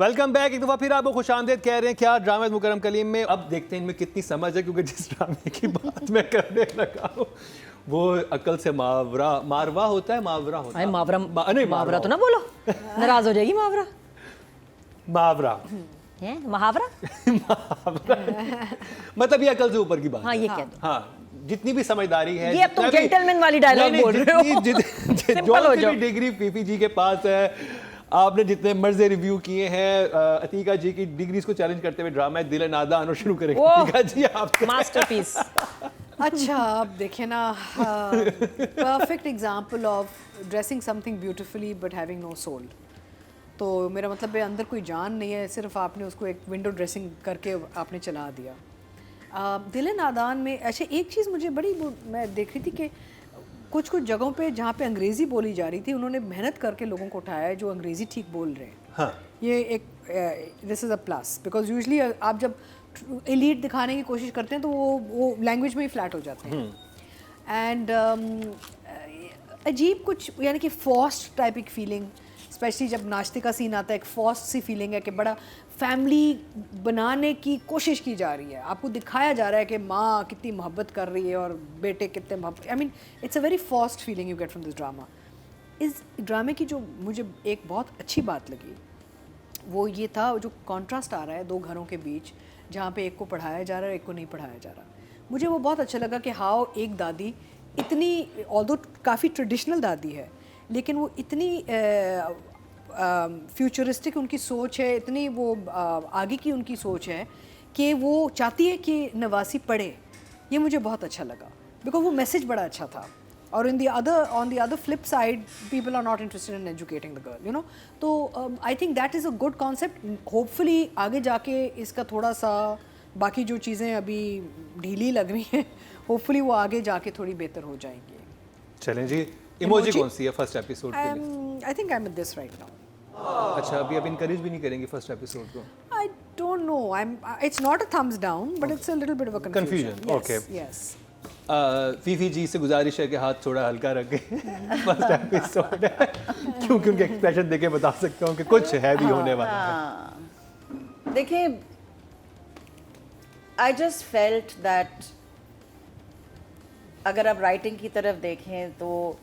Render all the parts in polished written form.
Welcome back. एक दफ़ा फिर आपको खुशामदीद कह रहे हैं। क्या ड्रामा मुकरम कलीम में अब देखते हैं इनमें कितनी समझ है, क्योंकि जिस ड्रामे की बात मैं करने लगा हूँ वो अकल से मारवा होता है। मावरा तो ना बोलो, नाराज हो जाएगी। मुहावरा है मुहावरा मतलब ये अकल से ऊपर की बात हाँ, है। ये कह दो। हाँ, जितनी भी समझदारी है, ये अब तुम जेंटलमैन वाली डायलॉग बोल रहे हो। सिंपल हो जाओ। डिग्री फीफी जी के पास है, आपने जितने मर्जे रिव्यू किए हैं, अतीका जी की डिग्रीज को चैलेंज करते हुए ड्रामा दिल नादा आना शुरू करेंगे। अतीका जी आप मास्टरपीस। अच्छा, अब देखिए ना, perfect example of dressing something beautifully but having no soul. तो मेरा मतलब है अंदर कोई जान नहीं है, सिर्फ आपने उसको एक विंडो ड्रेसिंग करके आपने चला दिया। दिल नादान में अच्छा एक चीज़ मुझे बड़ी मैं देख रही थी कि कुछ जगहों पे जहाँ पे अंग्रेज़ी बोली जा रही थी, उन्होंने मेहनत करके लोगों को उठाया है जो अंग्रेज़ी ठीक बोल रहे हैं। हाँ। ये एक this is a plus, because usually आप जब एलीट दिखाने की कोशिश करते हैं तो वो लैंग्वेज में ही फ्लैट हो जाते हैं। एंड अजीब कुछ यानी कि फॉस्ट टाइप एक फीलिंग, स्पेशली जब नाश्ते का सीन आता है, एक फॉस्ट सी फीलिंग है कि बड़ा फैमिली बनाने की कोशिश की जा रही है। आपको दिखाया जा रहा है कि माँ कितनी मोहब्बत कर रही है और बेटे कितने मोहब्बत। I mean it's a very forced feeling you get from this drama. इस ड्रामे की जो मुझे एक बहुत अच्छी बात लगी वो ये था, जो कॉन्ट्रास्ट आ रहा है दो घरों के बीच, जहाँ पे एक को पढ़ाया जा रहा है, एक को नहीं पढ़ाया जा रहा। मुझे वो बहुत अच्छा लगा कि हाउ एक दादी इतनी, ऑल्दो काफ़ी ट्रेडिशनल दादी है, लेकिन वो इतनी फ्यूचरिस्टिक उनकी सोच है, इतनी वो आगे की उनकी सोच है कि वो चाहती है कि नवासी पढ़े। ये मुझे बहुत अच्छा लगा, बिकॉज वो मैसेज बड़ा अच्छा था। और on the other flip side people are not interested in educating the girl, you know. तो I think that is a good concept. Hopefully आगे जाके इसका थोड़ा सा, बाकी जो चीज़ें अभी ढीली लग रही हैं, होपफुली वो आगे जाके थोड़ी बेहतर हो जाएंगी। चलें जी, इमोजी कौन सी है फर्स्ट एपिसोड के लिए? I think I am with this right now. अच्छा, अभी आप इनकरेज भी नहीं करेंगे फर्स्ट एपिसोड को? I don't know. It's not a thumbs down, but it's a little bit of a confusion. Confusion, okay. Yes. Fifi ji से गुजारिश है कि हाथ थोड़ा हल्का रखें। फर्स्ट एपिसोड है, क्योंकि उनके एक्सप्रेशन देके बता सकता हूँ कि कुछ है भी होने वाला है। देखिए, आई जस्ट फेल्ट दैट अगर आप राइटिंग की तरफ देखें तो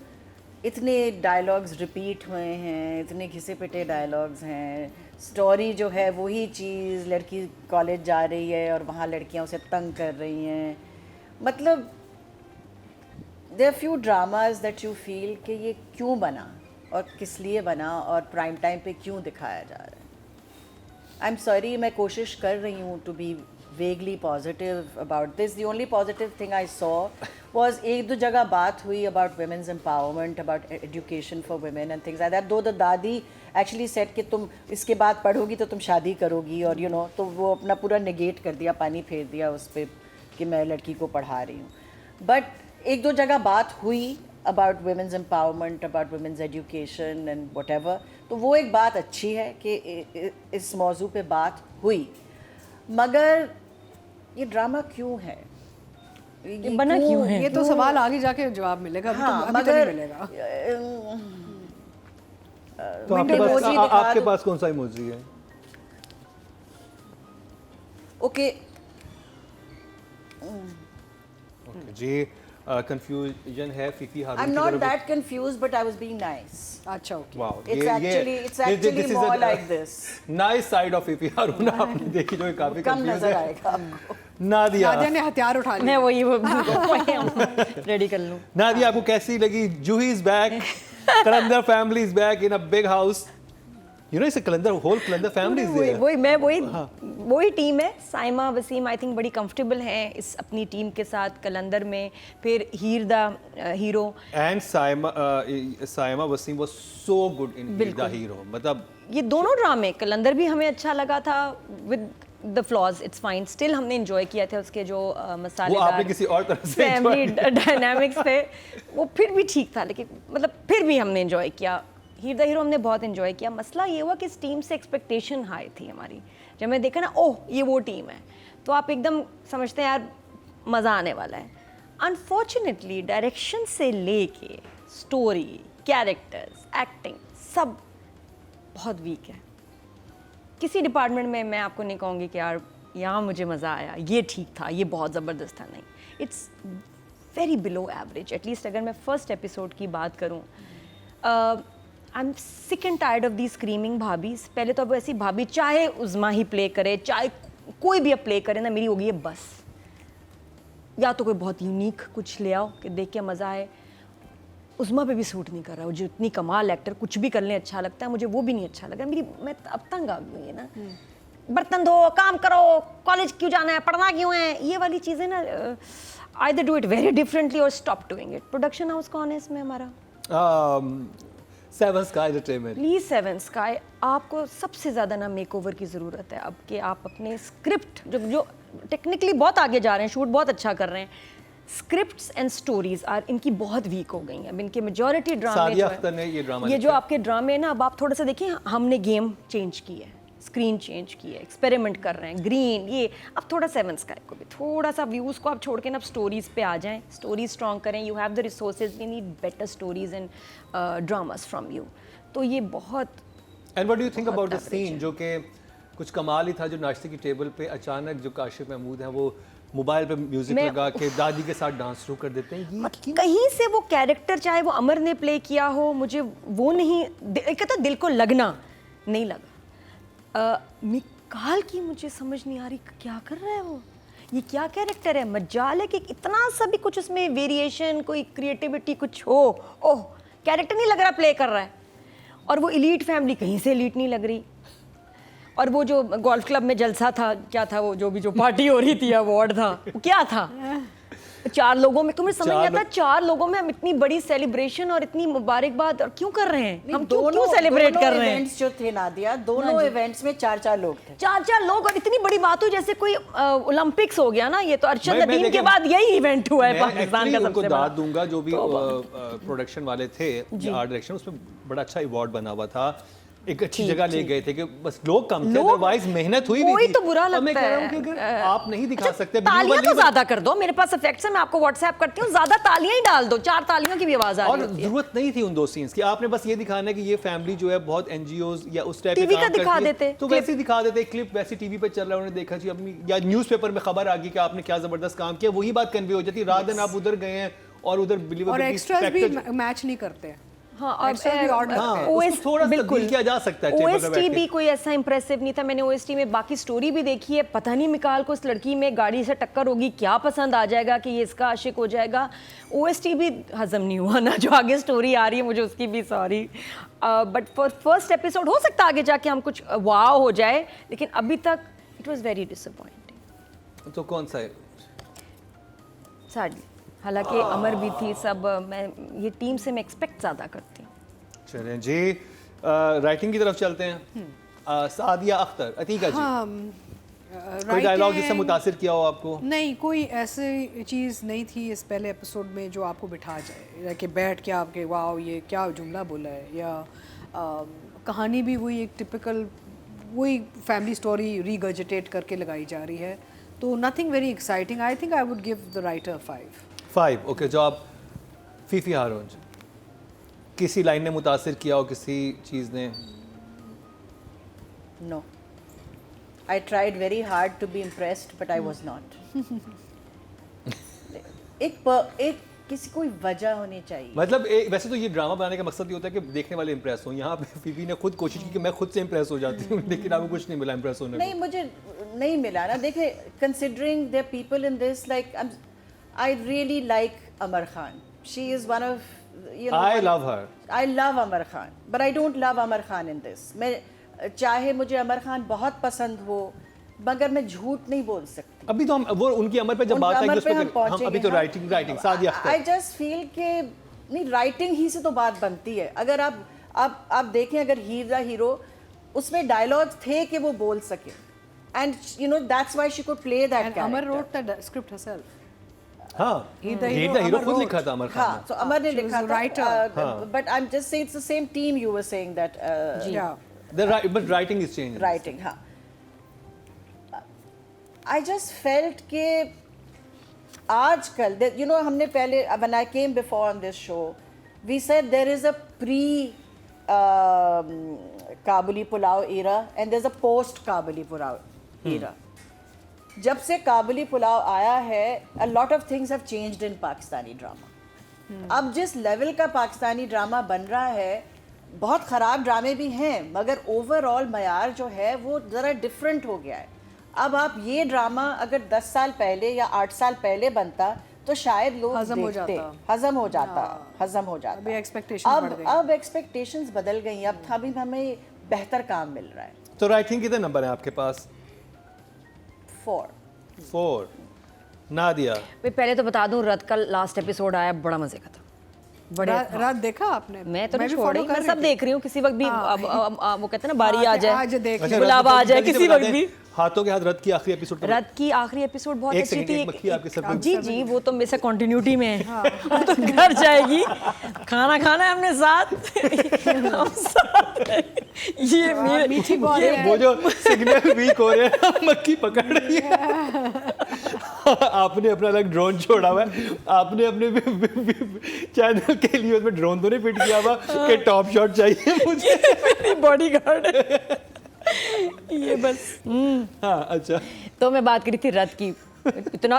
इतने डायलॉग्स रिपीट हुए हैं, इतने घिसे पिटे डायलॉग्स हैं। स्टोरी जो है वही चीज़, लड़की कॉलेज जा रही है और वहाँ लड़कियाँ उसे तंग कर रही हैं। मतलब there few dramas that you feel कि ये क्यों बना और किस लिए बना और प्राइम टाइम पे क्यों दिखाया जा रहा है। आई एम सॉरी, मैं कोशिश कर रही हूँ to be vaguely positive about this. The only positive thing I saw was एक दो जगह बात हुई about women's empowerment, about education for women and things like that. Though the दादी actually said कि तुम इसके बाद पढ़ोगी तो तुम शादी करोगी और you know, तो वो अपना पूरा negate कर दिया, पानी फेर दिया उस पर कि मैं लड़की को पढ़ा रही हूँ। But एक दो जगह बात हुई about women's empowerment, about women's education and whatever. तो वो एक बात अच्छी है कि इस मौजू पे बात हुई, मगर ये ड्रामा क्यों है, ये बना क्यों है? ये तो सवाल आगे जाके जवाब मिलेगा। हाँ, अभी तो नहीं मिलेगा। तो आपके पास कौन सा इमोजी है? ओके जी, कंफ्यूजन है Fifi Haroon. I am not that confused but I was being nice. अच्छा, okay. Wow, It's actually more like this. Nice side of Fifi Haroon आपने देखी जो काफी कम कंफ्यूज नजर है। आएगा आपको। नादिया ने हथियार उठा मैं लिया। वही रेडी कर लूँ। नादिया, आपको कैसी लगी? Juhi is back, Qalandar family is back in a big house. You know, it's a Qalandar, whole Qalandar family is there. वही टीम है। साइमा वसीम आई थिंक बड़ी कंफर्टेबल हैं इस अपनी टीम के साथ कलंदर में। फिर Heer da hero and Saima Waseem was so good in Heer da hero. मतलब ये दोनों ड्रामे, कलंदर भी हमें अच्छा लगा था with the flaws, it's fine, still हमने एंजॉय किया था उसके जो मसालेदार, वो आपने किसी और तरह से फैमिली डायनामिक्स थे, वो फिर भी ठीक था, लेकिन मतलब फिर भी हमने एंजॉय किया। हीर द हीरो हमने बहुत एंजॉय किया। मसला ये हुआ कि इस टीम से एक्सपेक्टेशन हाई थी हमारी। जब मैं देखा ना, ओह ये वो टीम है, तो आप एकदम समझते हैं यार मज़ा आने वाला है। अनफॉर्चुनेटली डायरेक्शन से लेके स्टोरी, कैरेक्टर्स, एक्टिंग सब बहुत वीक है। किसी डिपार्टमेंट में मैं आपको नहीं कहूँगी कि यार यहाँ मुझे मज़ा आया, ये ठीक था, ये बहुत ज़बरदस्त था, नहीं. It's very below average. At least अगर मैं फर्स्ट एपिसोड की बात करूँ, I am sick and tired of the screaming bhabhis. पहले तो अब ऐसी भाभी चाहे उज़मा ही प्ले करे, चाहे कोई भी अब प्ले करे ना, मेरी होगी है बस. या तो कोई बहुत यूनिक कुछ ले आओ कि देख के मज़ा आए. उज़मा पे भी सूट नहीं कर रहा, वो जो इतनी कमाल एक्टर कुछ भी कर लें अच्छा लगता है, मुझे वो भी नहीं अच्छा लगा. मैं अब तंग आ गई है ना. बर्तन धो, काम करो, कॉलेज क्यों जाना है, पढ़ना क्यों है, ये वाली चीज़ें ना. Either do it very differently or stop doing it. Production house कौन है इसमें हमारा? Seven sky entertainment. Please seven sky, आपको सबसे ज़्यादा ना मेकओवर की ज़रूरत है अब कि आप अपने स्क्रिप्ट जो टेक्निकली बहुत आगे जा रहे हैं, शूट बहुत अच्छा कर रहे हैं, स्क्रिप्ट्स एंड स्टोरीज आर इनकी बहुत वीक हो गई हैं. अब इनके मेजॉरिटी ड्रामे सादिया अख्तर ने ये ड्रामा ये जो आपके ड्रामे हैं ना, अब आप थोड़ा सा देखिए, हमने गेम चेंज की है, स्क्रीन चेंज की है, एक्सपेरिमेंट कर रहे हैं, ग्रीन ये. अब थोड़ा सेवन स्काई को भी थोड़ा सा व्यूज़ को आप छोड़ के ना अब स्टोरीज़ पे आ जाएं, स्टोरीज स्ट्रॉन्ग करें. You have the resources, we need better stories and dramas from you. तो ये बहुत. And what do you think बहुत अबाउट द average सीन है. जो कि कुछ कमाल ही था, जो नाश्ते की टेबल पे अचानक जो काशिफ महमूद हैं वो मोबाइल पे म्यूजिक मैं- लगा के दादी के साथ डांस शुरू कर देते हैं. ये क्यों? कहीं से वो कैरेक्टर, चाहे वो अमर ने प्ले किया हो, मुझे वो नहीं, एक कहता दिल को लगना नहीं लगा. मिकाल की मुझे समझ नहीं आ रही क्या कर रहा है वो. ये क्या कैरेक्टर है? मजाल है कि इतना सा भी कुछ उसमें वेरिएशन, कोई क्रिएटिविटी कुछ हो. ओह, कैरेक्टर नहीं लग रहा प्ले कर रहा है. और वो एलीट फैमिली कहीं से एलीट नहीं लग रही. और वो जो गोल्फ क्लब में जलसा था, क्या था वो, जो पार्टी हो रही थी, अवार्ड था, वो क्या था? 4 लोगों में, तुम्हें समझ नहीं आता, 4 लोगों में हम इतनी बड़ी सेलिब्रेशन और इतनी मुबारकबाद और क्यों कर रहे हैं? हम क्यों सेलिब्रेट कर रहे हैं? इवेंट्स जो थे नादिया, दोनों इवेंट्स में 4-4 लोग थे. 4 लोग, और इतनी बड़ी बात हुई जैसे कोई ओलंपिक्स हो गया ना. ये तो अरशद मैं नदीम के देखिए, बाद यही इवेंट हुआ है मैं पाकिस्तान actually का उनको सबसे बड़ा. दाद दूंगा जो भी प्रोडक्शन वाले थे, आर्ट डायरेक्शन, उसमें बड़ा अच्छा अवार्ड बना हुआ था. एक अच्छी जगह ले गए थे कि बस लोग कम थे, अदरवाइज मेहनत हुई भी कोई थी. तो बुरा और मैं लगता कह रहा हूं है. कि अगर आप नहीं दिखा सकते, तालियां तो ज्यादा कर दो. मेरे पास इफेक्ट्स है, मैं आपको व्हाट्सएप करती हूँ, ज्यादा तालियां ही डाल दो. 4 तालियों की भी आवाज आ और रही होती है. जरूरत नहीं थी उन 2 सीन्स की. आपने बस ये दिखाना है कि ये फैमिली जो है बहुत एनजीओज या उस टाइप टीवी के का काम दिखा करती है, देते, तो वैसे ही दिखा देते. क्लिप वैसे टीवी पे चल रहा है, उन्होंने देखा जी अपनी, या न्यूज़पेपर में खबर आ गई कि आपने क्या जबरदस्त काम किया, वही बात कन्वे हो जाती. रात दिन आप उधर गए हैं और उधर और बिलीवेबिलिटी एक्स्ट्रास भी मैच नहीं करते. हाँ, और Extras भी odd लगते हैं. उसको थोड़ा सा तब्दील किया जा सकता है टेबल पे बैठ OST के. भी कोई ऐसा इंप्रेसिव नहीं था. मैंने OST में बाकी स्टोरी भी देखी है. पता नहीं मिकाल को इस लड़की में गाड़ी से टक्कर होगी, क्या पसंद आ जाएगा कि ये इसका आशिक हो जाएगा. OST भी हजम नहीं हुआ ना, जो आगे स्टोरी आ रही है मुझे उसकी भी sorry. But for first episode हो सकता है आगे जाके हम कुछ वाव हो जाए, लेकिन अभी तक इट वाज वेरी डिसअपॉइंटिंग. तो कौन सा है? सैडली. हालांकि अमर भी थी सब. मैं ये टीम से मैं एक्सपेक्ट ज़्यादा करती हूँ. चलें जी, राइटिंग की तरफ चलते हैं. सादिया अख्तर, अतीका जी, हाँ, कोई डायलॉग जिससे मुतासिर किया हो आपको? नहीं, कोई ऐसी चीज़ नहीं थी इस पहले एपिसोड में जो आपको बिठा जाए कि बैठ के आपके वाह ये क्या जुमला बोला है. या कहानी भी वही एक टिपिकल वही फैमिली स्टोरी रीगर्जिटेट करके लगाई जा रही है. तो nothing very exciting. I think I would give the writer 5. Okay. जो आप फीफी हारून जी, किसी लाइन ने मुतासिर किया हो, किसी चीज़ ने? No. I tried very hard to be impressed, but I was not. एक किसी कोई वजह होनी चाहिए. मतलब वैसे तो ये ड्रामा बनाने का मकसद ये होता है कि देखने वाले इंप्रेस हों. यहाँ पे फीफी ने खुद कोशिश की कि मैं खुद से इंप्रेस हो जाती हूँ, लेकिन आपको कुछ नहीं मिला इंप्रेस होने नहीं, मुझे नहीं मिला ना. देखिए, considering the people in this, like I really like Amar Khan. She is one of, you know, I love her. I love Amar Khan, but I don't love Amar Khan in this. मैं चाहे मुझे अमर खान बहुत पसंद हो, मगर मैं झूठ नहीं बोल सकती. अभी तो हम वो उनकी अमर पे जब बात आएगी उस पर हम अभी तो writing Sadia Akhtar. I just feel के नहीं, राइटिंग ही से तो बात बनती है. अगर आप देखें, अगर ही द हीरो, उसमें डायलॉग्स थे कि वो बोल सके, and you know that's why she could play that character. Amar wrote the script herself. हाँ, He the ये hero, हीरो Amar खुद wrote. लिखा था अमर खान हाँ, ने. so अमर ने she was लिखा the था. writer. But I'm just saying it's the same team you were saying that. Yeah. But writing is changing. Writing. हाँ, आई जस्ट फेल्ट के आजकल, यू नो, हमने पहले, when I came before on this show, we said there is a Kabuli pulao era and there's a post Kabuli pulao era. जब से काबुली पुलाव आया है, a lot of things have changed in Pakistani drama. अब जिस लेवल का पाकिस्तानी ड्रामा बन रहा है, बहुत ख़राब ड्रामे भी हैं, मगर ओवरऑल मयार जो है वो ज़रा डिफरेंट हो गया है. अब आप ये ड्रामा अगर 10 साल पहले या 8 साल पहले बनता तो शायद लोग हज़म हो देखते, जाता। हज़म हो जाता. अभी expectations बढ़ गई। अब एक्सपेक्टेशंस बदल गई. अब अभी हमें बेहतर काम मिल रहा है. तो राइटिंग कितने नंबर हैं आपके पास? 4. नादिया, मैं पहले तो बता दूं, रत का लास्ट एपिसोड आया, बड़ा मजे का था. बड़े रात देखा आपने? मैं तो नहीं भी छोड़ follow रही, कर मैं रही सब थी। देख रही हूँ. किसी वक्त भी वो कहते हैं ना, बारी आ आज जाए, देख अच्छा, बुलावा आ जाए, जल्दी से किसी बता वक्त दें, भी. हाथों के हाथ रथ की आखिरी एपिसोड रत की आखिरी एपिसोड बहुत एक अच्छी सेकंड, एक मक्खी आपके सर पे। थी. जी वो तो मेरे से कंटिन्यूटी में है. वो तो घर जाएगी, खाना खाना है हमने साथ. हम साथ रहेंगे. ये मेरे मीठी बहुत ये है। वो जो सिग्नल वीक हो रहे हैं, मक्खी पकड़ रही है. आपने अपना अलग ड्रोन छोड़ा हुआ है. आपने अपने चैनल के लिए उसमें ड्रोन तो नहीं फिट किया हुआ कि टॉप शॉट चाहिए मुझे? मेरी बॉडीगार्ड है. ये बस. हाँ, अच्छा. तो मैं बात करी थी रथ की.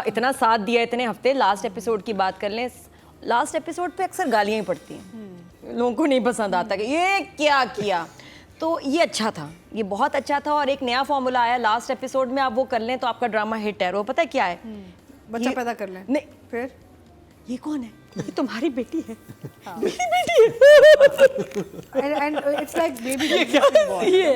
इतना साथ दिया इतने हफ्ते. लास्ट एपिसोड की बात कर लें, लास्ट एपिसोड पे अक्सर गालियां ही पड़ती हैं. लोगों को नहीं पसंद आता कि ये क्या किया. तो ये अच्छा था, ये बहुत अच्छा था. और एक नया फॉर्मूला आया लास्ट एपिसोड में, आप वो कर लें तो आपका ड्रामा हिट है. वो पता है क्या है? बच्चा ये- पैदा कर लें नहीं, फिर ये कौन है? ये तुम्हारी बेटी है. मेरी बेटी है. and it's like baby ये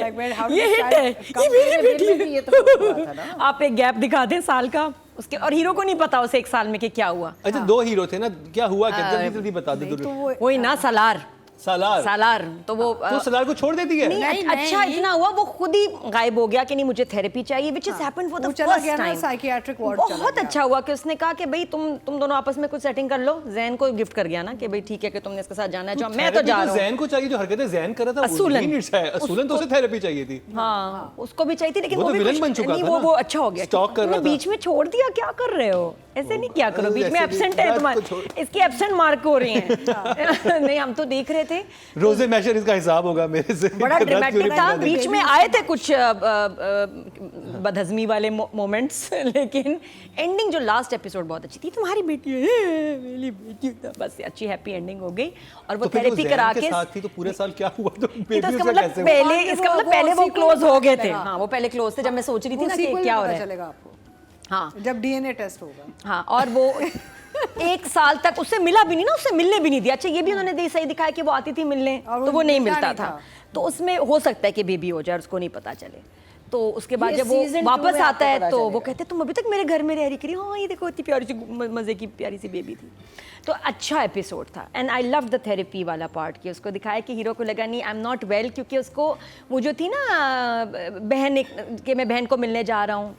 like where how ये does हिट child है. come ये मेरी to- बेटी में भी ये तो हुआ था ना. है. आप एक गैप दिखा दें साल का उसके, और हीरो को नहीं पता उसे 1 साल में कि क्या हुआ. अच्छा, 2 हीरो थे ना, क्या हुआ? क्या जल्दी जल्दी बता दे. तो वो वही ना, सालार. सालार. तो वो तो सलार को छोड़ देती है? नहीं, अच्छा इतना हुआ, वो खुद ही गायब हो गया कि नहीं मुझे थेरेपी चाहिए, which has happened for the वो चला first गया ना, time. psychiatric ward चला बहुत गया। अच्छा हुआ कि उसने कहा कि भाई तुम दोनों आपस में कुछ सेटिंग कर लो. जैन को गिफ्ट कर गया ना कि भाई ठीक है कि तुमने इसके साथ जाना है. मैं तो थेरेपी जा रहा हूँ. जैन को चाहिए, जो हरकतें जैन कर रहा था. असूलन। असूलन तो उसे थेरेपी चाहिए थी. हाँ, उसको भी चाहिए थी, लेकिन वो तो भी विलन कुछ- बन चुका नहीं, था वो ना। वो अच्छा हो गया. स्टॉक कर रहा तुमने था। बीच में छोड़ दिया, क्या कर रहे हो? ऐसे नहीं क्या करो, बीच में ऐसे एब्सेंट नहीं, है रात तुम्हारे, को छोड़। इसके एब्सेंट मार्क हो रही हैं. नहीं, हम तो देख रहे थे. रोजे मैशर इसका हिसाब होगा मेरे से. बड़ा रात ड्रामेटिक क्यों नहीं था. बता दी? बीच में आए थे कुछ बदहजमी वाले मोमेंट्स, लेकिन एंडिंग जो लास्ट एपिसोड बहुत अच्छी थी. तुम्हारी बेटी है, मेरी बेटी है. बस अच्छी हैप्पी एंडिंग हो गई. और वो तो फिर वो थेरेपी जैन करा के के, साथ थी तो पूरे साल क्या हुआ? तो नहीं, बेबी तो इसका उसे मतलब कैसे हुआ? पहले, वो- इसका मतलब वो पहले वो sequel क्लोज में हो पता गए थे. चलेगा। हाँ, वो पहले क्लोज थे. जब मैं सोच रही थी वो ना कि sequel क्या में हो पता रहा है. चलेगा आपको हाँ जब डीएनए टेस्ट होगा. हाँ. और वो 1 साल तक उससे मिला भी नहीं ना, उससे मिलने भी नहीं दिया. अच्छा, ये भी उन्होंने सही दिखाया कि वो आती थी मिलने, और तो वो नहीं मिलता मिलता नहीं था. था। तो उसमें हो सकता है कि बेबी हो जाए और उसको नहीं पता चले. तो उसके बाद ये जब वो season 2 वापस में आता आपको है पता तो वो चलेगा। कहते तुम अभी तक मेरे घर में रह रही करी. हाँ, ये देखो इतनी प्यारी सी मजे की प्यारी सी बेबी थी. तो अच्छा एपिसोड था. And I love the therapy वाला पार्ट कि उसको दिखाया कि हीरो को लगा नहीं आई एम नॉट वेल, क्योंकि उसको वो जो थी ना बहन, कि मैं बहन को मिलने जा रहा हूँ,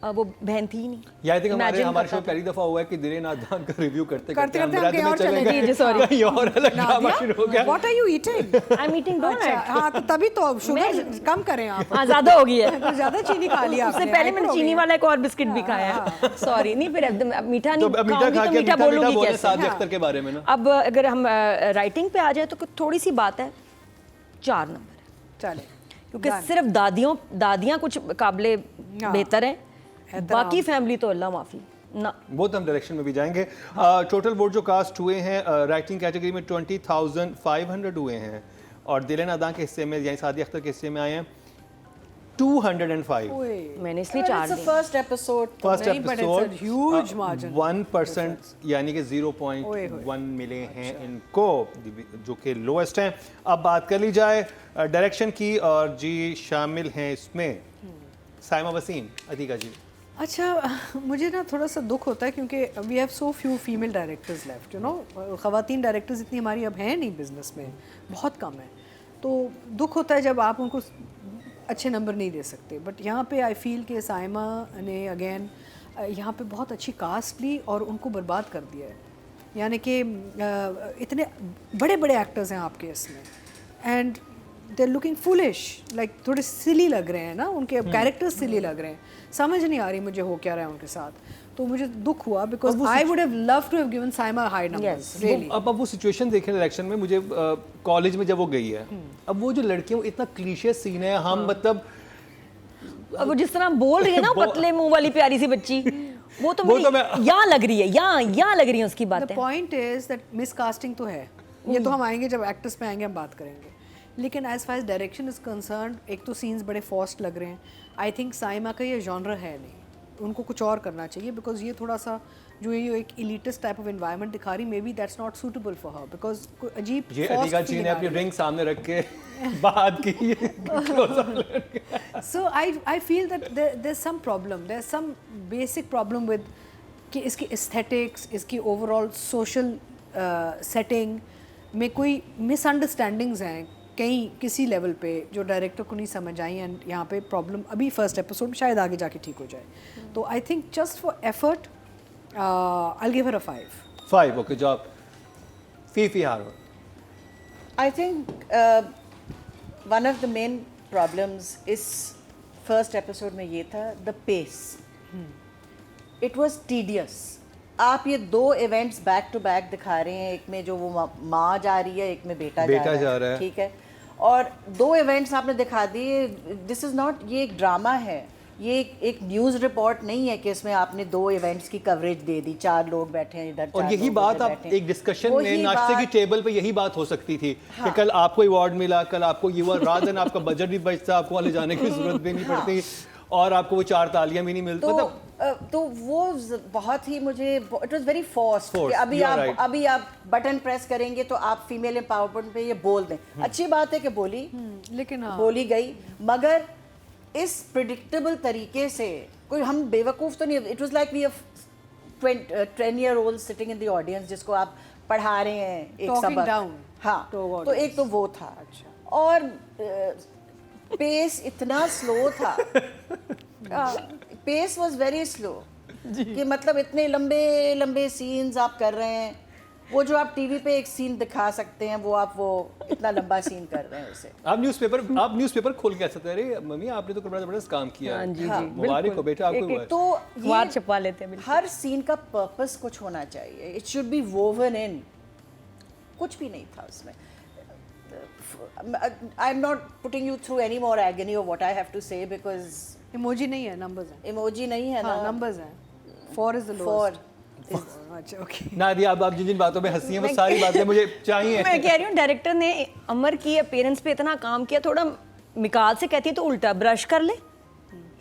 वो बहन थी ही नहीं. या आई थिंक हमारे Imagine शो करता पहली दफा हुआ है कि दिरे नादान का रिव्यू करते करते हम हम रात कहीं में और चले चले गए. गए. जी, sorry. कहीं और अलग ड्रामा शुरू हो गया. What are you eating? I am eating अच्छा, हाँ, तो तभी तो शुगर कम करें आप. हाँ, ज्यादा हो गई है. तो ज्यादा चीनी खा लिया उससे आपने, पहले hyper मैंने हो चीनी गई। वाला एक और बिस्किट भी खाया है. सॉरी, नहीं फिर अब मीठा तो नहीं अब मीठा खाऊंगी खा तो के मीठा बोलूंगी बोले कैसे. सादिया अख्तर के बारे में ना. अब अगर हम राइटिंग पे आ जाए तो थोड़ी सी बात है, 4 नंबर है. चले क्योंकि Done. सिर्फ दादियाँ कुछ काबिले हाँ। बेहतर हैं, एहतराम। बाकी फैमिली तो अल्लाह माफी ना. वो तो हम डायरेक्शन में भी जाएंगे. टोटल वोट जो कास्ट हुए हैं राइटिंग कैटेगरी में 20,500 हुए हैं और दिले नादान के हिस्से में यानी सादिया अख्तर के हिस्से में आए हैं 205. ओए, मैंने इसलिए 4 दिए. फर्स्ट एपिसोड फर्स्ट नहीं, but it's a episode huge margin. 1% यानी कि 0.1 मिले हैं इनको, जो कि लोएस्ट हैं. अब बात कर ली जाए डायरेक्शन की, और जी शामिल हैं इसमें साइमा वसीम, अतीका जी. अच्छा, मुझे ना थोड़ा सा दुख होता है क्योंकि we have so few female directors left, you know. ख़वातीन डायरेक्टर्स इतनी हमारी अब हैं नहीं बिजनेस में, बहुत कम है. तो दुख होता है जब आप उनको अच्छे नंबर नहीं दे सकते. बट यहाँ पे आई फील कि साइमा ने अगेन यहाँ पे बहुत अच्छी कास्ट ली और उनको बर्बाद कर दिया है. यानी कि इतने बड़े बड़े एक्टर्स हैं आपके इसमें and they are looking foolish, like थोड़े सिली लग रहे हैं ना, उनके कैरेक्टर्स सिली लग रहे हैं. समझ नहीं आ रही मुझे हो क्या रहा है उनके साथ. तो मुझे दुख हुआ because I would have love to have given Saima high numbers really. अब वो सिचुएशन देखें इलेक्शन में, मुझे कॉलेज में जब वो गई है, अब वो जो लड़कियां, वो इतना क्लीशे सीन है, हम मतलब अब वो जिस तरह बोल रही है ना पतले मुंह वाली प्यारी सी बच्ची, वो तो यहाँ लग रही है, यहाँ लग रही है उसकी द बातें। पॉइंट इज दैट मिसकास्टिंग तो है, ये तो हम आएंगे जब एक्टर्स पे आएंगे हम बात करेंगे, लेकिन as far as direction is concerned, एक तो सीन्स बड़े फॉस्ट लग रहे हैं। आई थिंक साइमा का ये जॉनर है नहीं, उनको कुछ और करना चाहिए बिकॉज ये थोड़ा सा जो ये एक इलीटिस्ट टाइप ऑफ एनवायरनमेंट दिखा रही, may be that's not suitable for her because अजीब ये अतिका जी ने अपनी रिंग सामने रख के बात की। So I feel that there's some problem. There's some basic problem with कि इसकी aesthetics, इसकी overall social setting में कोई misunderstandings हैं कहीं किसी लेवल पे जो डायरेक्टर को नहीं समझ आई, एंड यहाँ पे प्रॉब्लम अभी फर्स्ट एपिसोड में, शायद आगे जाके ठीक हो जाए। तो I think just for effort I give her a 5। Okay, job Phi Phi हारो। I think one of the main problems इस first episode में ये था the pace. It was tedious. आप ये 2 events back to back दिखा रहे हैं, एक में जो वो माँ जा रही है, एक में बेटा जा रहा है, ठीक है, और 2 events आपने दिखा दिए। This is not, ये एक ड्रामा है, ये एक न्यूज़ रिपोर्ट नहीं है कि इसमें आपने 2 इवेंट्स की कवरेज दे दी, 4 लोग बैठे हैं इधर, और यही बात आप एक डिस्कशन में नाश्ते की टेबल पे यही बात हो सकती थी कि कल आपको अवार्ड मिला, कल आपको ये हुआ, रात दिन आपका बजट भी बचता, आपको वहाँ ले जाने की जरूरत भी नहीं पड़ती, और आपको वो 4 तालियां भी नहीं मिलती। तो वो बहुत ही मुझे, इट वाज वेरी फोर्स्ड कि अभी आप बटन प्रेस करेंगे तो आप फीमेल एम्पावरमेंट पे ये बोल दें। अच्छी बात है कि बोली, लेकिन बोली गई, मगर इस प्रिडिक्टेबल तरीके से, कोई हम बेवकूफ़ तो नहीं। It was like we have 10-year-old sitting in the audience जिसको आप पढ़ा रहे हैं एक सबक। हाँ, तो एक तो वो था। अच्छा। और पेस इतना स्लो था, पेस वाज वेरी स्लो कि मतलब इतने लंबे लंबे सीन्स आप कर रहे हैं, वो जो आप टीवी पे एक सीन दिखा सकते हैं वो इतना लंबा सीन कर रहे हैं उसे। आप न्यूज़पेपर खोल के ऐसा कह रहे मम्मी आपने तो बड़ा जबरदस्त काम किया। हाँ, जी, मुबारक हो बेटा आपको। तो अखबार छपवा लेते हैं। हर सीन का पर्पस कुछ होना चाहिए, it should be woven in. कुछ भी नहीं था उसमें। I am not putting you through any more agony of what I have to say because emoji नहीं है, नंबर्स हैं। इमोजी नहीं है ना, नंबर्स हैं। 4 इज द लोएस्ट। अच्छा, ओके। नादिया, आप जिन बातों में हंसी हैं वो सारी बातें मुझे चाहिए। मैं कह रही हूँ डायरेक्टर ने अमर की अपीयरेंस पे इतना काम किया, थोड़ा मिकाल से कहती है तो उल्टा ब्रश कर ले,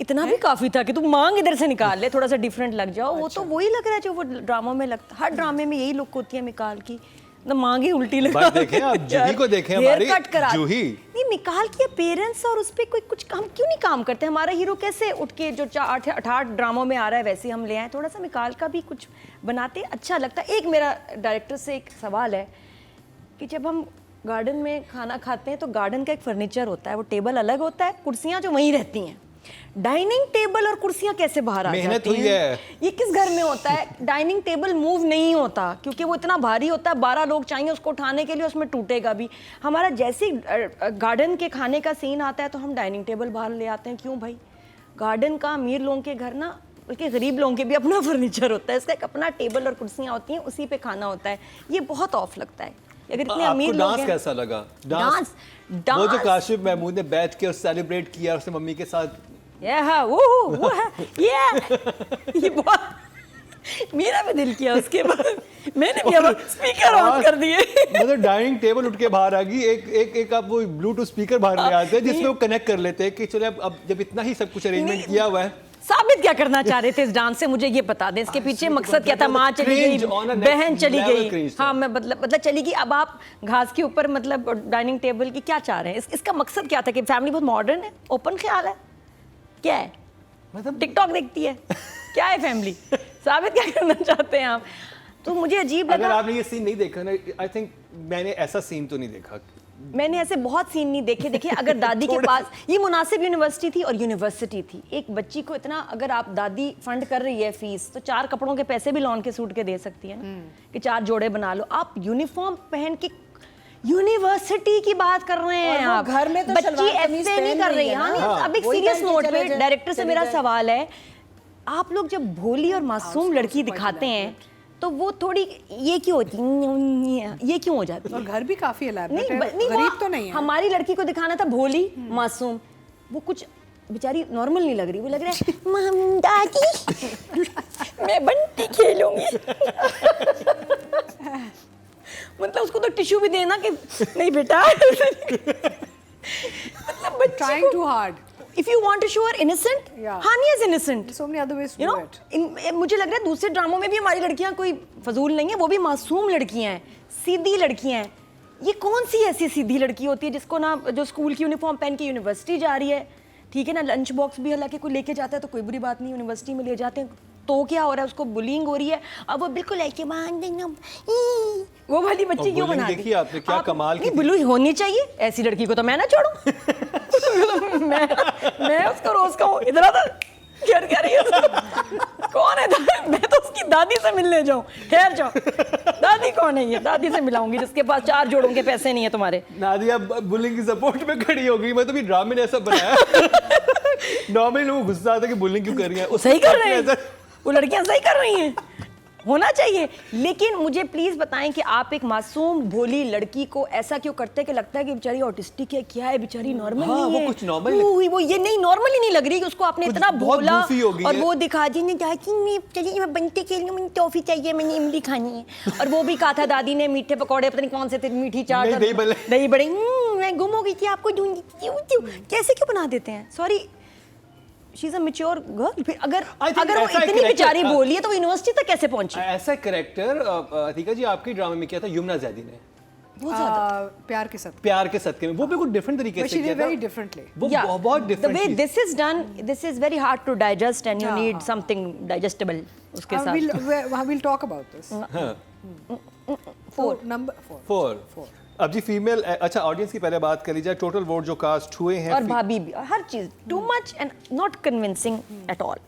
इतना भी काफी था कि तू मांग इधर से निकाल ले, थोड़ा सा डिफरेंट लग जाओ। वो तो वही लग रहा है जो वो ड्रामा में लगता, हर ड्रामे में यही लुक होती है मिकाल की, ना मांगे उल्टी लगा। देखें आप जूही को देखें, हमारी जूही नहीं, मिकाल की अपीयरेंस और उस पे कोई कुछ हम क्यों नहीं काम करते? हमारा हीरो कैसे उठ के जो 8 ड्रामों में आ रहा है वैसे हम ले आए, थोड़ा सा मिकाल का भी कुछ बनाते, अच्छा लगता। एक मेरा डायरेक्टर से एक सवाल है कि जब हम गार्डन में खाना खाते हैं तो गार्डन का एक फर्नीचर होता है, वो टेबल अलग होता है, कुर्सियाँ जो वहीं रहती हैं, डाइनिंग टेबल और कुर्सियां कैसे बाहर आ जाती हैं? ये किस घर में होता है? डाइनिंग टेबल मूव नहीं होता क्योंकि वो इतना भारी होता है, 12 लोग चाहिए उसको उठाने के लिए, उसमें टूटेगा भी। हमारा जैसे गार्डन के खाने का सीन आता है तो हम डाइनिंग टेबल बाहर ले आते हैं, क्यों भाई? गार्डन का अमीर लोगों के घर ना, बल्कि गरीब लोगों के भी अपना फर्नीचर होता है, इसका एक अपना टेबल और कुर्सियाँ होती हैं, उसी पे खाना होता है। ये बहुत ऑफ लगता है। अगर इतने अमीर लोग हैं। कैसा लगा डांस? वो जो काशिफ महमूद ने बैठ के और सेलिब्रेट किया उसने मम्मी के साथ, वो है ये बहुत मेरा भी दिल किया उसके बाद, मैंने भी अब स्पीकर ऑन कर दिए। मतलब डाइनिंग टेबल उठ के बाहर आ गई, एक आप वो ब्लूटूथ स्पीकर बाहर ले आते हैं जिसमें वो कनेक्ट कर लेते हैं कि चलो अब जब इतना ही सब कुछ अरेंजमेंट किया हुआ है। साबित क्या करना चाह रहे थे इस डांस से, मुझे ये बता दें, इसके पीछे मकसद क्या था? माँ चली गई, बहन चली गई, हाँ मैं मतलब चली गई, अब आप घास के ऊपर मतलब डाइनिंग टेबल की क्या चाह रहे हैं? इसका मकसद क्या था? कि फैमिली बहुत मॉडर्न है, ओपन ख्याल है, क्या है, मतलब टिकटॉक देखती है, क्या है फैमिली? साबित क्या करना चाहते हैं आप? तो मुझे अजीब लगा। अगर आपने ये सीन नहीं देखा ना, आई थिंक मैंने ऐसा सीन तो नहीं देखा। मैंने ऐसे बहुत सीन नहीं देखे। देखिए, अगर दादी के पास ये मुनासिब यूनिवर्सिटी थी और यूनिवर्सिटी थी, एक बच्ची को इतना, अगर आप दादी फंड कर रही है फीस, तो 4 कपड़ों के पैसे भी लॉन के सूट के दे सकती है ना, कि 4 जोड़े बना लो। आप यूनिफॉर्म पहन के यूनिवर्सिटी की बात कर रहे हैं, आप घर में तो बच्ची ऐसे नहीं कर रही है। हाँ, अब एक सीरियस नोट पे डायरेक्टर से मेरा सवाल है, आप लोग जब भोली और मासूम लड़की दिखाते हैं तो वो थोड़ी ये क्यों होती है, ये क्यों हो जाती है? और घर भी काफी elaborate है, नहीं गरीब वो तो नहीं है। हमारी लड़की को दिखाना था भोली मासूम, वो कुछ बेचारी नॉर्मल नहीं लग रही, वो लग रहा है मम दादी मैं बंटी खेलूंगी। मतलब उसको तो टिश्यू भी देना कि नहीं बेटा। मतलब बच्चे Trying too hard. If you want to show her innocent, Yeah. Hania is innocent. So many other ways to You do know, it. मुझे लग रहा है दूसरे ड्रामों में भी हमारी लड़कियां कोई फजूल नहीं है, वो भी मासूम लड़कियां हैं, सीधी लड़कियां हैं। ये कौन सी ऐसी सीधी लड़की होती है जिसको ना जो स्कूल की यूनिफॉर्म पहन के यूनिवर्सिटी जा रही है, ठीक है ना, लंच बॉक्स भी हालांकि कोई लेके जाता है तो कोई बुरी बात नहीं, यूनिवर्सिटी में ले जाते हैं तो क्या हो रहा है, उसको बुलिंग हो रही है, अब वो बिल्कुल ऐसे वो वाली बच्ची क्यों बना दी? देखिए आपने क्या कमाल की बुलू होनी चाहिए, ऐसी लड़की को तो मैं ना छोड़ूं। मैं उसको रोज कहूँ इधर आ, क्या रही है कौन है? मैं तो उसकी दादी से मिलने जाऊं, ठहर जाओ, दादी कौन है ये? दादी से मिलाऊंगी जिसके पास 4 जोड़ों के पैसे नहीं है तुम्हारे। नादिया बुलिंग की सपोर्ट में खड़ी हो गई। मैं तो भी ड्रामे ने ऐसा बनाया नॉर्मली लोग गुस्सा आता है कि बुलिंग क्यों कर रही है, सही कर रहे हैं, वो लड़कियां सही कर रही हैं, होना चाहिए। लेकिन मुझे प्लीज बताएं कि आप एक मासूम भोली लड़की को ऐसा क्यों करते हैं कि लगता है कि बेचारी ऑटिस्टिक है, क्या है बेचारी, नॉर्मल हाँ, नहीं वो है, कुछ normal वो ये नहीं नॉर्मल ही नहीं लग रही कि उसको आपने कुछ इतना बहुत भोला goofy हो गई और है। वो दिखा दी ने मैं चलिए मैं बनते के लिए मुझे टॉफी चाहिए, मैंने इमली खानी है, और वो भी कहा था दादी ने मीठे पकौड़े पता नहीं कौन से थे, मीठी चाट, दही बड़े, मैं गुम हो गई थी आपको ढूंढती, कैसे क्यों बना देते हैं? Sorry, she is a mature girl. फिर अगर वो इतनी बेचारी बोली है तो वो यूनिवर्सिटी तक कैसे पहुंची? ऐसा कैरेक्टर अतिका जी आपके ड्रामे में किया था यमुना जैदी ने, बहुत ज्यादा प्यार के साथ। प्यार के सदके में, वो बिल्कुल डिफरेंट तरीके But से she किया did था very differently. वो बहुत the different way this is done, this is very hard to digest and you हाँ, need हाँ। something digestible उसके साथ। We'll talk about this. Number 4. 4 अब जी फीमेल, अच्छा ऑडियंस की पहले बात कर लीजिए, टोटल वोट जो कास्ट हुए हैं और भाभी भी, हर चीज too much and not convincing at all.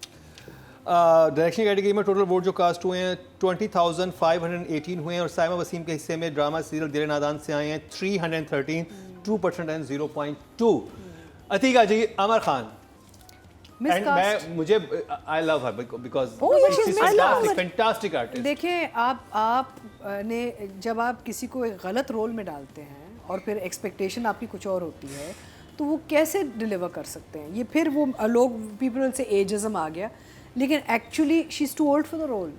Direction category में टोटल वोट जो कास्ट हुए हैं 20,518 हुए हैं, और साइमा वसीम के हिस्से में ड्रामा सीरियल दिल नादान से आए हैं 313, 2% एंड 0.2। अतीका जी, अमर खान, एंड मैं मुझे I love her because Oh, yeah, she's miscast. Fantastic artist. देखिए आप ने जब आप किसी को एक गलत रोल में डालते हैं और फिर एक्सपेक्टेशन आपकी कुछ और होती है तो वो कैसे डिलीवर कर सकते हैं? ये फिर वो लोग पीपल से एजिज्म आ गया, लेकिन actually she is too old for the role.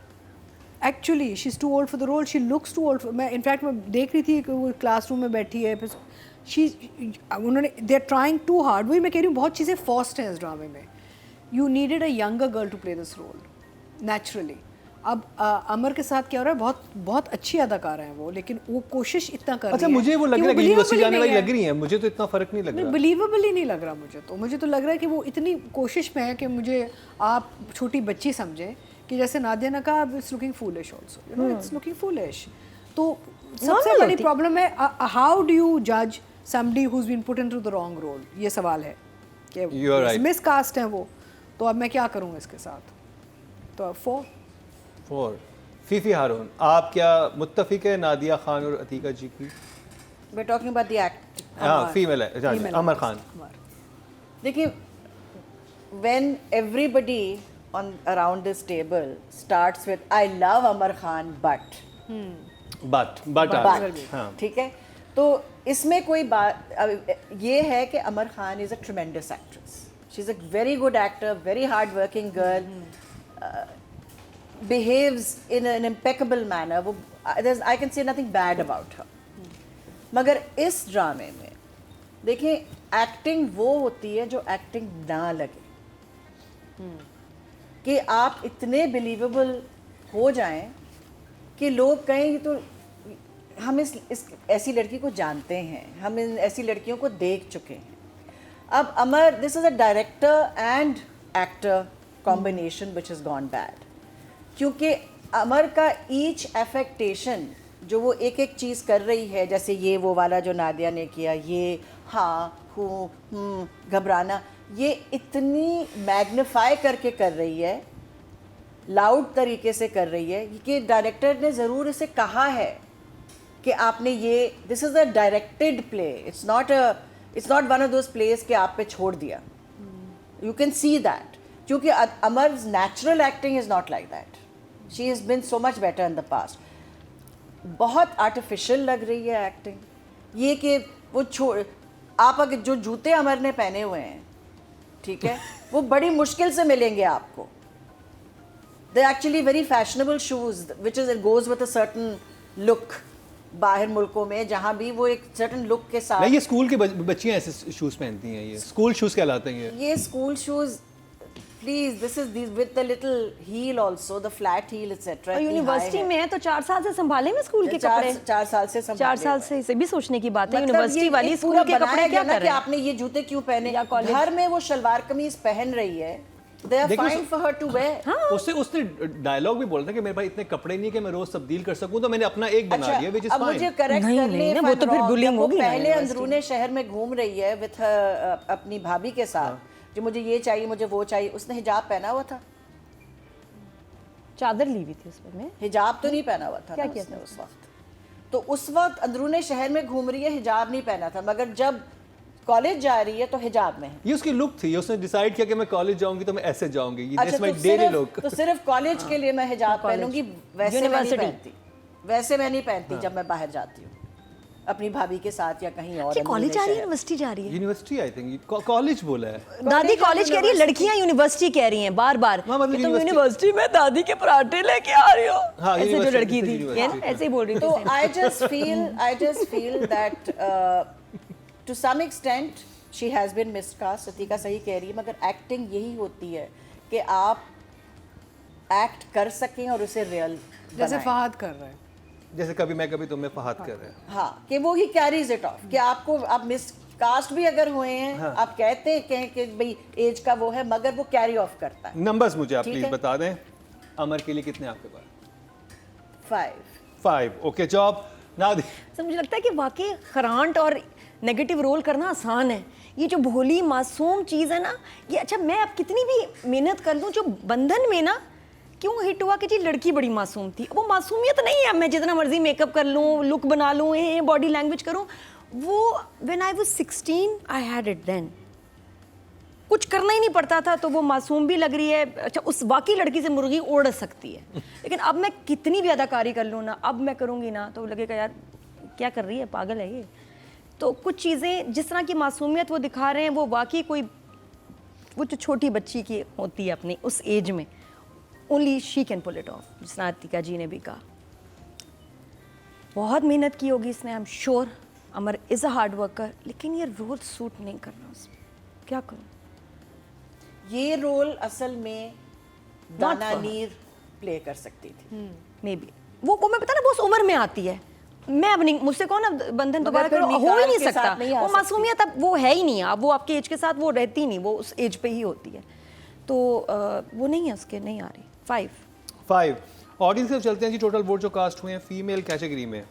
Actually she is too old for the role, she looks too old. मैं इनफैक्ट मैं देख रही थी कि वो क्लासरूम में बैठी है, फिर उन्होंने they are trying too hard. वही मैं कह रही हूँ, बहुत चीज़ें फॉस्ट हैं इस ड्रामे में। You needed a younger girl to play this role naturally. अब अमर के साथ क्या हो रहा है, बहुत बहुत अच्छी अदाकारा है वो, लेकिन वो कोशिश इतना कर अच्छा रही है मुझे वो लग कि रहा है कि यूनिवर्सिटी जाने वाली नहीं लग रही है, मुझे तो इतना फर्क नहीं लग रहा। बिलीवेबल ही नहीं लग रहा मुझे तो लग रहा है कि वो इतनी कोशिश में है कि मुझे आप छोटी बच्ची समझें कि जैसे नादिया ने कहा, it's looking foolish also, you know, it's looking foolish. तो सबसे बड़ी प्रॉब्लम है, हाउ डू यू जज somebody who is been put into the wrong role? ये सवाल है कि मिसकास्ट है वो, तो अब मैं क्या करूँगा इसके साथ? तो 4 फीफी हारून, आप क्या मुत्तफिक है नादिया खान और अतीका जी की? We're talking about the act. हाँ फीमेल है, अमर खान। देखिए, when everybody on around this table starts with I love Amar Khan but हाँ ठीक है, तो इसमें कोई बात ये है कि Amar Khan is a tremendous actress, she is a very good actor, very hard working girl, behaves in an impeccable manner. वो I can say nothing bad about her. मगर इस ड्रामे में देखिए, एक्टिंग वो होती है जो एक्टिंग ना लगे, कि आप इतने बिलीवेबल हो जाएं कि लोग कहें तो हम इस ऐसी लड़की को जानते हैं, हम इन ऐसी लड़कियों को देख चुके हैं। अब Amar, this is a director and actor combination which is gone bad, क्योंकि अमर का ईच एफेक्टेशन जो वो एक एक चीज़ कर रही है, जैसे ये वो वाला जो नादिया ने किया, ये हाँ हूँ घबराना, ये इतनी मैग्नीफाई करके कर रही है, लाउड तरीके से कर रही है कि डायरेक्टर ने ज़रूर इसे कहा है कि आपने ये, this is a directed play, it's not one of those place कि आप पे छोड़ दिया, यू कैन सी दैट। क्योंकि अमर's natural acting is not like that. She has been so much better in the past. बहुत आर्टिफिशियल लग रही है एक्टिंग। ये कि वो आप अगर जो जूते अमर ने पहने हुए हैं, ठीक है, वो बड़ी मुश्किल से मिलेंगे आपको। They're actually very fashionable shoes, which is it goes with a certain look. बाहर मुल्कों में जहाँ भी वो एक certain look के साथ। नहीं, ये स्कूल की बच्चियां ऐसे शूज पहनती हैं, ये स्कूल शूज कहलाते हैं ये school shoes. Please, this is these with the little heel also, the flat heel, etc. और यूनिवर्सिटी में है तो 4 साल से संभाले में स्कूल के कपड़े। 4 साल से 4 साल से इसे भी सोचने की बात है। मतलब यूनिवर्सिटी वाली ये स्कूल पूरा के कपड़े क्या ना कर कि रहे हैं? आपने ये जूते क्यों पहने? या कॉलेज? घर में वो शलवार कमीज पहन रही है। They are देखो, fine for her to wear. उसने डायलॉग भी बोला था कि मेरे पास इतने कपड़े नहीं कि मैं रोज तब्दील कर सकूं, तो मैंने अपना एक बना अच्छा, लिया, which is अब मुझे fine. करेक्ट नहीं, करने नहीं ना, वो तो फिर bullying होगी ना पहले यूनिवर्सिटी अंदरूने शहर में घूम रही है विथ अपनी भाभी के साथ, जो मुझे ये चाहिए, मुझे वो चाहिए। उसने हिजाब पहना हुआ था? चादर ली हुई थी उसमें में। हिजाब तो नहीं पहना हुआ था क्या ना किया उसने था? उस वक्त। तो उस वक्त अंदरूने शहर में घूम रही है, हिजाब नहीं पहना था, मगर जब कॉलेज जा रही है तो हिजाब में है। ये उसकी लुक थी, उसने डिसाइड किया कि मैं कॉलेज जाऊंगी तो मैं ऐसे जाऊंगी, ये अच्छा, दिस माय तो डेली लुक। सिर्फ कॉलेज के लिए मैं हिजाब पहनूंगी, वैसे मैं नहीं University। पहनती। वैसे मैं नहीं पहनती जब मैं बाहर जाती हूँ अपनी भाभी के साथ या कहीं और। ये कॉलेज जा रही है, शहर। यूनिवर्सिटी जा रही है? यूनिवर्सिटी आई थिंक, कॉलेज बोला है। दादी कॉलेज कह रही है, लड़कियां यूनिवर्सिटी कह रही हैं बार बार हाँ, मतलब कि तुम यूनिवर्सिटी- यूनिवर्सिटी में दादी के पराठे लेके आ रही हो। हाँ, ऐसे जो यूनिवर्सिटी लड़की से थी यूनिवर्सिटी। ऐसे ही बोल रही थी। तो same। I just feel that to some extent she has been miscast. सतीका सही कह रही है, मगर एक्टिंग यही होती है कि आप एक्ट कर सकें और उसे रियल जैसे फहद कर रहा है। जैसे कभी मैं कभी तुम्हें फहद कर रहे हैं। हाँ, कि वो ही कैरीज इट ऑफ, कि आपको आप मिसकास्ट भी अगर हुए हैं, आप कहते हैं कि भाई एज का वो है, मगर वो कैरी ऑफ करता है। नंबर्स मुझे आप ठीक प्लीज है। बता दें, अमर के लिए कितने आपके पास? 5। 5। ओके जॉब नादी। तो मुझे लगता है कि वाकई खरांट और नेगेटिव रोल करना आसान है। ये जो भोली मासूम चीज़ है ना, ये अच्छा मैं अब कितनी भी मेहनत कर लूँ, जो बंधन में ना क्यों हिट हुआ कि जी लड़की बड़ी मासूम थी। वो मासूमियत नहीं है, मैं जितना मर्जी मेकअप कर लूँ, लुक बना लूँ, बॉडी लैंग्वेज करूँ, वो when I was 16 I had it then. कुछ करना ही नहीं पड़ता था, तो वो मासूम भी लग रही है। अच्छा, उस वाकई लड़की से मुर्गी उड़ सकती है, लेकिन अब मैं कितनी भी अदाकारी कर लूँ ना, अब मैं करूँगी ना तो लगेगा यार क्या कर रही है, पागल है ये। तो कुछ चीज़ें जिस तरह की मासूमियत वो दिखा रहे हैं, वो वाकई कोई वो जो छोटी बच्ची की होती है अपनी उस एज में, only she can pull it off. जिस नातिका जी ने भी कहा, बहुत मेहनत की होगी इसने, I am sure. Amar is a hard worker, लेकिन ये रोल सूट नहीं कर रहा उसमें, क्या करूँ? ये रोल असल में दाना for her. नीर प्ले कर सकती थी। मे बी वो मैं पता ना, वो उस उम्र में आती है। मैं अब नहीं, मुझसे कौन अब बंधन दोबारा फिर करो, हो ही निकाल नहीं के सकता। साथ नहीं आ वो सकती। मासूमियत अब वो है ही नहीं, अब वो आपके एज के साथ वो रहती नहीं, वो उस एज पे ही होती है। तो वो नहीं है, उसके नहीं आ रही। 5 ऑडियंस से चलते हैं जी। टोटल वोट जो कास्ट हुए हैं फीमेल कैटेगरी में,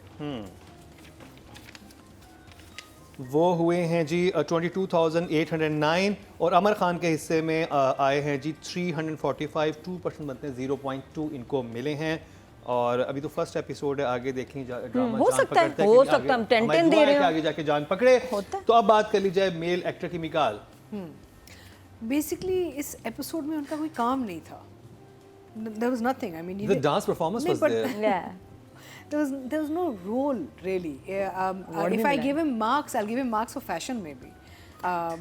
वो हुए हैं जी 22,809 और अमर खान के हिस्से में आए हैं जी 345। 2% बनते हैं, 0.2 इनको मिले हैं। और अभी तो फर्स्ट एपिसोड है, आगे देखेंगे ड्रामा हो जान सकता है, पकड़ता है हो कि सकता है, हम आगे- 10-10 हमारी दे दुआ रहे है कि हो। आगे जाके जान पकड़े। होता है। तो अब बात कर ली जाए मेल एक्टर की मिकाल। बेसिकली इस एपिसोड में उनका कोई काम नहीं था। There was nothing. I mean, The dance performance नहीं, was but there. there was no role really. If I give him marks, I'll give him marks for fashion maybe.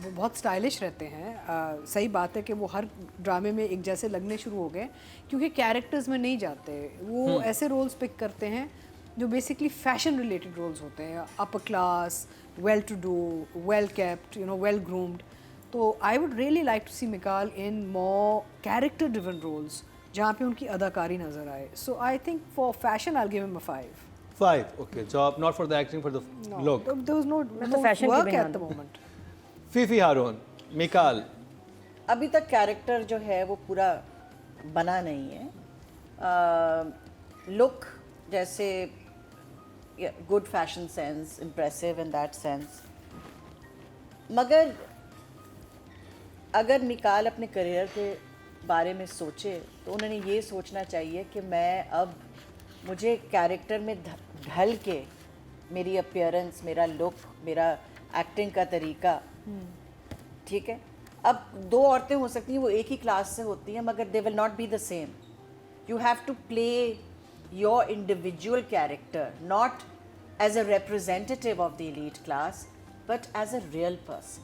वो बहुत स्टाइलिश रहते हैं। सही बात है कि वो हर ड्रामे में एक जैसे लगने शुरू हो गए, क्योंकि कैरेक्टर्स में नहीं जाते। वो ऐसे रोल्स पिक करते हैं जो बेसिकली फैशन रिलेटेड रोल्स होते हैं, upper class, well to do, well kept, well groomed. तो I would really like to see Mikaal in more character driven roles जहाँ पे उनकी अदाकारी नजर आए। So I think for fashion I give him a 5. 5 okay job, not for the acting, for the look. There was no fashion के work बिना at the moment. Phi Phi हारून, मिकाल। अभी तक कैरेक्टर जो है वो पूरा बना नहीं है। लुक जैसे good fashion sense, impressive in that sense, मगर अगर मिकाल अपने करियर के बारे में सोचे तो उन्होंने ये सोचना चाहिए कि मैं अब मुझे कैरेक्टर में ढल के मेरी अपीयरेंस, मेरा लुक, मेरा एक्टिंग का तरीका, ठीक है, अब दो औरतें हो सकती हैं वो एक ही क्लास से होती हैं मगर they will not be the same. You have to play your individual character not as a representative of the elite class but as a real person.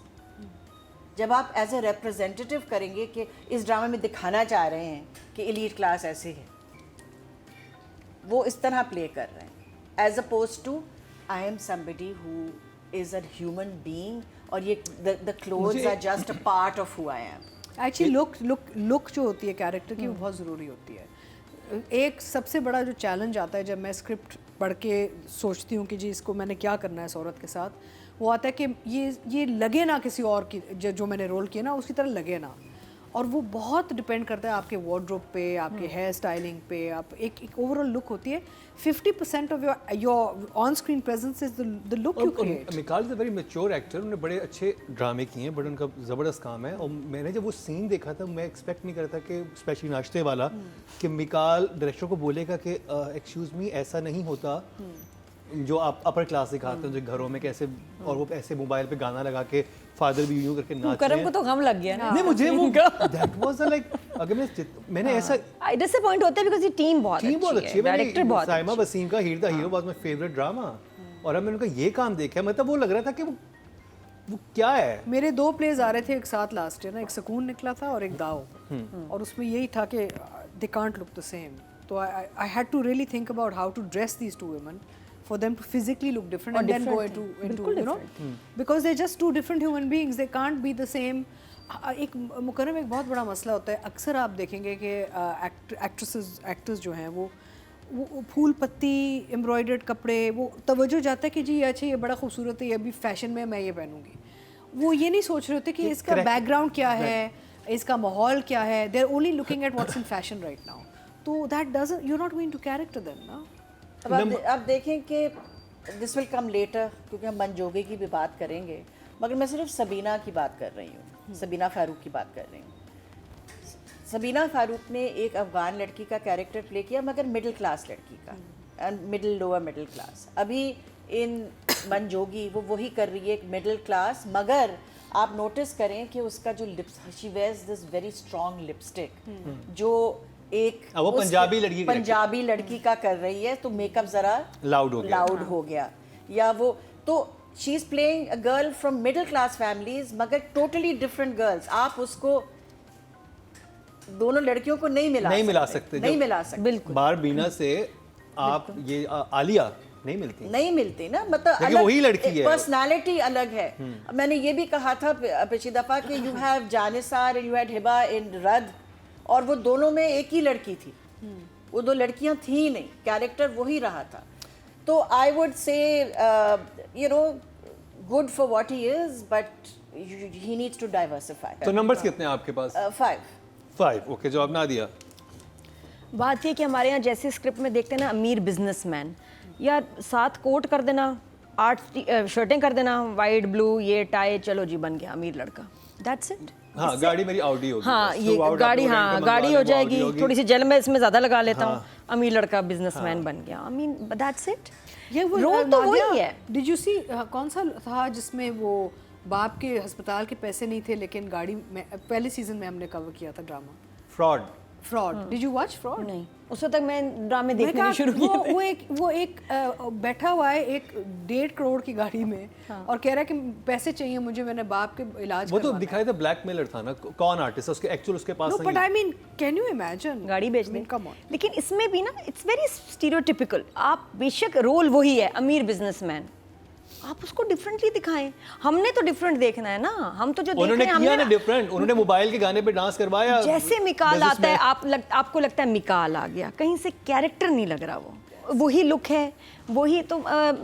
जब आप एज अ रिप्रेजेंटेटिव करेंगे कि इस ड्रामा में दिखाना चाह रहे हैं कि एलीट क्लास ऐसे है, वो इस तरह प्ले कर रहे हैं as opposed to I am somebody who is a human being और ये the clothes are just a part of who I am. Actually look जो होती है कैरेक्टर की वो बहुत ज़रूरी होती है. एक सबसे बड़ा जो चैलेंज आता है जब मैं स्क्रिप्ट पढ़ के सोचती हूँ कि जी इसको मैंने क्या करना है इस औरत के साथ, वो आता है कि ये लगे ना किसी और की जो मैंने रोल किया ना उसकी तरह लगे ना. और वो बहुत डिपेंड करता है आपके वार्डरोब पे, आपके हेयर स्टाइलिंग पे. आप एक ओवरऑल लुक होती है. 50% of your on screen presence is the look you create. Mikaal is a very mature actor. उन्होंने बड़े अच्छे ड्रामे किए हैं, बट उनका ज़बरदस्त काम है. और मैंने जब वो सीन देखा था मैं एक्सपेक्ट नहीं करता कि स्पेशली नाश्ते वाला कि मिकाल डायरेक्टर को बोलेगा कि एक्सक्यूज़ मी ऐसा नहीं होता जो आप अपर क्लास दिखाते हैं जो घरों में कैसे, और वो ऐसे मोबाइल पे गाना लगा के फादर भी यूं करके नाच रहे करम को तो गम लग गया ना. नहीं मुझे वो दैट वाज लाइक अगर मैंने ऐसा डिसअपॉइंट होते हैं बिकॉज़ ये टीम बहुत अच्छी है. डायरेक्टर बहुत साइमा वसीम का Heer da hero was my favourite drama. और अब मैंने उनका ये काम देखा मतलब वो लग रहा था कि वो क्या है. मेरे 2 प्लेज आ रहे थे एक साथ लास्ट ईयर ना, एक सुकून निकला था और एक दाव. और उसमें यही था कि they can't look the same. तो I had to really think about how to dress these 2 women for them to physically look different and then go into you know because they're just 2 different human beings. They can't be the same. एक मुकर्रम एक बहुत बड़ा मसला होता है. अक्सर आप देखेंगे कि एक्टर्स जो हैं वो फूल पत्ती एम्ब्रॉयडर्ड कपड़े, वो तवज्जो जाता है कि जी अच्छा ये बड़ा खूबसूरत है, ये अभी फैशन में मैं ये पहनूंगी. वो ये नहीं सोच रहे होते कि इसका बैकग्राउंड क्या है, इसका माहौल क्या है. They are only looking at what's in fashion right now. तो that doesn't, you are not going to character then ना. अब आप देखें कि दिस विल कम लेटर क्योंकि हम मनजोगी की भी बात करेंगे मगर मैं सिर्फ सबीना की बात कर रही हूँ. सबीना फारूक की बात कर रही हूँ. सबीना फारूक ने एक अफ़गान लड़की का कैरेक्टर प्ले किया मगर मिडिल क्लास लड़की का, and middle lower middle class. अभी इन मनजोगी वो वही कर रही है, एक मिडिल क्लास. मगर आप नोटिस करें कि उसका जो lips, she wears this very strong lipstick जो एक वो पंजाबी लड़की का कर रही है तो मेकअप जरा लाउड हो गया. या वो तो she is playing a girl from middle class families मगर टोटली डिफरेंट गर्ल्स. आप उसको दोनों लड़कियों को नहीं मिला सकते. बिल्कुल. बार बीना से आप ये आलिया नहीं मिलती ना. मतलब अलग वही लड़की है, पर्सनालिटी अलग है. मैंने ये भी कहा था पिछली दफा कि you have Jaanisar and you had Hiba in Radd और वो दोनों में एक ही लड़की थी. वो 2 लड़कियां थी नहीं, कैरेक्टर वही रहा था. तो I would say you know good for what he is but he needs to diversify. तो नंबर्स कितने हैं आपके पास? 5. ओके, जवाब ना दिया. बात ये कि हमारे यहाँ जैसे स्क्रिप्ट में देखते हैं ना अमीर बिजनेसमैन, या 7 कोट कर देना, 8 शर्टें कर देना, वाइट ब्लू ये टाई, चलो जी बन गया अमीर लड़का. That's it. हाँ, गाड़ी मेरी ऑडी होगी. हाँ, ये गाड़ी हो जाएगी. थोड़ी सी जल मैं इसमें ज़्यादा लगा लेता हूँ. अमीर लड़का बिजनेसमैन बन गया. I mean that's it. ये वो रोल तो वही है. डिड यू सी कौन सा था जिसमें वो बाप के अस्पताल के पैसे नहीं थे लेकिन गाड़ी में, पहले सीजन में हमने कवर किया था drama fraud. Did you watch fraud? नहीं, उस वक्त तक मैं ड्रामे देखने नहीं शुरू किया. वो एक बैठा हुआ है एक 1.5 करोड़ की गाड़ी में और कह रहा है कि पैसे चाहिए मुझे, मैंने बाप के इलाज वो तो दिखाया था ब्लैकमेलर था ना, कौन आर्टिस्ट है उसके एक्चुअल उसके पास नहीं. But I mean can you imagine गाड़ी बेचने. Come on. लेकिन इसमें भी ना इट्स वेरी स्टीरियोटिपिकल. आप बेशक रोल वही है अमीर बिजनेसमैन, आप उसको डिफरेंटली दिखाएं. हमने तो डिफरेंट देखना है ना. हम तो जो देख रहे हैं किया ना डिफरेंट. उन्होंने मोबाइल के गाने पे डांस करवाया. जैसे मिकाल आता है आपको लगता है मिकाल आ गया, कहीं से कैरेक्टर नहीं लग रहा. वो वही लुक है वही. तो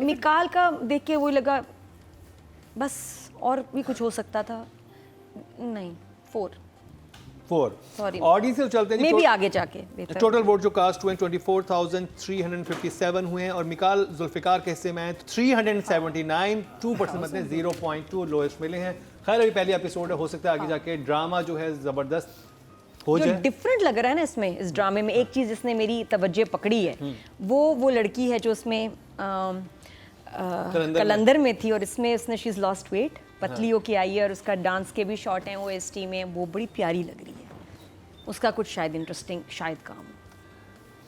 मिकाल का देख के वही लगा बस. और भी कुछ हो सकता था. नहीं. 4 सॉरी ऑडियंस से चलते हैं. मे भी आगे जाके टोटल वोट जो कास्ट हुए 24,357 हुए हैं और मिकाल जुल्फिकार के हिस्से में हैं 379. 2% मतलब 0.2 लोएस्ट मिले हैं. खैर अभी पहली एपिसोड है, हो सकता है आगे जाके ड्रामा जो है जबरदस्त हो जाए. डिफरेंट लग रहा है ना इसमें, इस ड्रामे में एक चीज़ जिसने मेरी तवज्जो पकड़ी है वो लड़की है जो उसमें कलंदर में थी और इसमें उसने शी इज़ लॉस्ट वेट. पतली होके आई है और उसका डांस के भी शॉट हैं OST में, वो बड़ी प्यारी लग रही है। उसका कुछ शायद इंटरेस्टिंग शायद काम हो।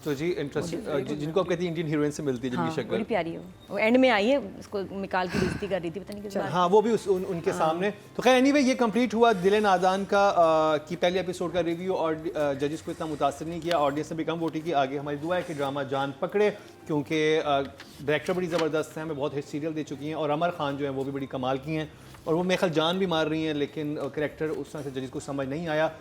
तो जी इंटरेस्टिंग, जिनको आप कहती हैं इंडियन हीरोइन से मिलती है जिनकी हाँ, शक्ल। बड़ी प्यारी हो, वो एंड में आई है, उसको निकाल के बेइज्जती कर रही थी, पता नहीं किस बात। हाँ वो भी उनके सामने। तो खैर एनीवे ये कंप्लीट हुआ दिल नादान का की पहले एपिसोड का रिव्यू, और जजेस को इतना मुतासर नहीं किया, ऑडियंस ने भी कम वोटिंग की। आगे हमारी दुआ है कि ड्रामा जान पकड़े, क्योंकि डायरेक्टर बड़ी ज़बरदस्त हैं, हमें बहुत हिट सीरियल दे चुकी हैं, और अमर खान जो हैं वो भी बड़ी कमाल की हैं, और वो मेरे ख्याल जान भी मार रही हैं, लेकिन करेक्टर उस तरह से जजेस को समझ नहीं आया।